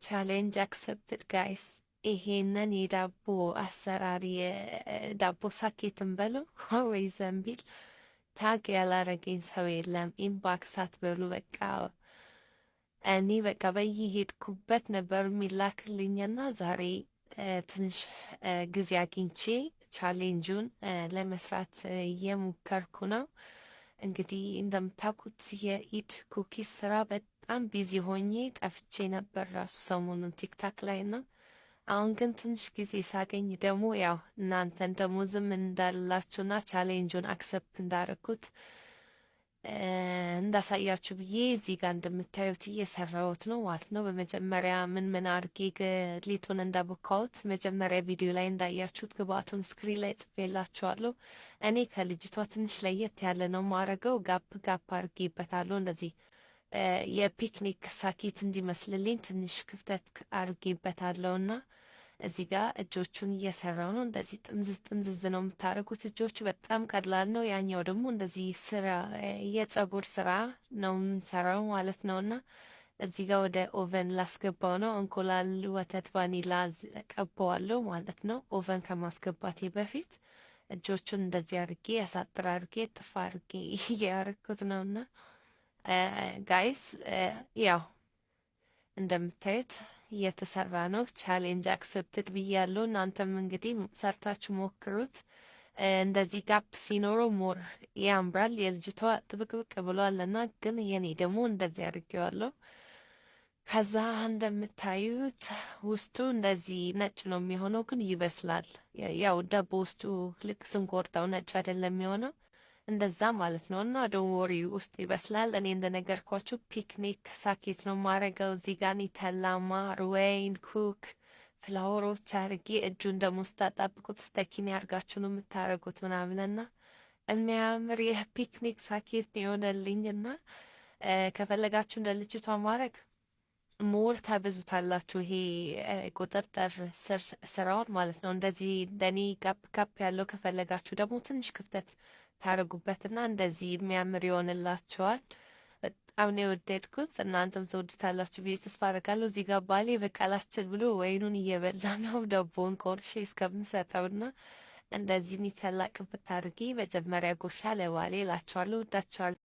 Challenge accepted guys. ይሄንን የዳቦ አሰራር የዳቦ ሳኬትን በለው ወይ ዘንቢል ታግ ያላረገኝ ሰው የለም። ኢምባክስ አትበሉ በቃ እኔ በቃ በየሄድኩበት ነበር የሚላክልኝና ዛሬ ትንሽ ጊዜ አግኝቼ ቻሌንጁን ለመስራት እየሞከርኩ ነው። እንግዲህ እንደምታውቁት የኢድ ኩኪስ ስራ በጣም ቢዚ ሆኜ ጠፍቼ ነበር ራሱ ሰሞኑን ቲክታክ ላይ ነው። አሁን ግን ትንሽ ጊዜ ሳገኝ ደግሞ ያው እናንተን ደግሞ ዝም እንዳላችሁና ቻሌንጁን አክሰፕት እንዳረኩት እንዳሳያችሁ ብዬ እዚህ ጋር እንደምታዩት እየሰራሁት ነው ማለት ነው። በመጀመሪያ ምን አድርጌ ሊጡን እንዳቦካሁት መጀመሪያ ቪዲዮ ላይ እንዳያችሁት ግብአቱን ስክሪን ላይ ጽፌላችኋለሁ። እኔ ከልጅቷ ትንሽ ለየት ያለ ነው ማረገው። ጋፕ አድርጌበታለሁ እንደዚህ የፒክኒክ ሳኪት እንዲመስልልኝ ትንሽ ክፍተት አድርጌበታለሁና እዚህ ጋር እጆቹን እየሰራው ነው። እንደዚህ ጥምዝዝ ነው የምታደርጉት። እጆቹ በጣም ቀላል ነው። ያኛው ደግሞ እንደዚህ ስራ የጸጉር ስራ ነው የምንሰራው ማለት ነውና እዚህ ጋር ወደ ኦቨን ላስገባው ነው። እንቁላል፣ ወተት፣ ቫኒላ ቀባዋለሁ ማለት ነው። ኦቨን ከማስገባቴ በፊት እጆቹን እንደዚህ አድርጌ ያሳጥር አድርጌ ጥፋ አድርጌ እያረኩት ነውና ጋይስ ያው እንደምታዩት እየተሰራ ነው። ቻሌንጅ አክሰፕትድ ብያለሁ። እናንተም እንግዲህ ሰርታችሁ ሞክሩት። እንደዚህ ጋፕ ሲኖረው ሞር ያምራል። የልጅቷ ጥብቅብቅ ብሏልና ግን የኔ ደግሞ እንደዚህ አድርጌዋለሁ። ከዛ እንደምታዩት ውስጡ እንደዚህ ነጭ ነው የሚሆነው፣ ግን ይበስላል። ያው ዳቦ ውስጡ ልክ ስንቆርጠው ነጭ አይደለም የሚሆነው እንደዛ ማለት ነው። እና ዶንወሪ ውስጥ ይበስላል። እኔ እንደነገርኳችሁ ፒክኒክ ሳኬት ነው ማረገው። እዚህ ጋር ኒተላ፣ ማር፣ ወይን፣ ኩክ ፍላወሮች አርጌ እጁን ደግሞ ስታጣብቁት ስተኪኒ አርጋችሁ ነው የምታረጉት ምናምንና የሚያምር የፒክኒክ ሳኬት ነው የሆነልኝና ከፈለጋችሁ እንደ ልጅቷ ማረግ ሞር ታበዙታላችሁ። ይሄ ቁጥጥር ስራውን ማለት ነው። እንደዚህ እንደኔ ጋፕ ያለው ከፈለጋችሁ ደግሞ ትንሽ ክፍተት ታረጉበትና እንደዚህ የሚያምር ይሆንላችኋል። በጣም ነው የወደድኩት። እናንተም ትወዱታላችሁ ብዬ ተስፋ አደርጋለሁ። እዚህ ጋር ባሌ በቃ ላስችል ብሎ ወይኑን እየበላ ነው ዳቦውን ቆርሼ እስከምሰጠውና እንደዚህ የሚተላቅበት አድርጌ መጀመሪያ ጉርሻ ለባሌ እላችኋለሁ። ወዳችኋለሁ።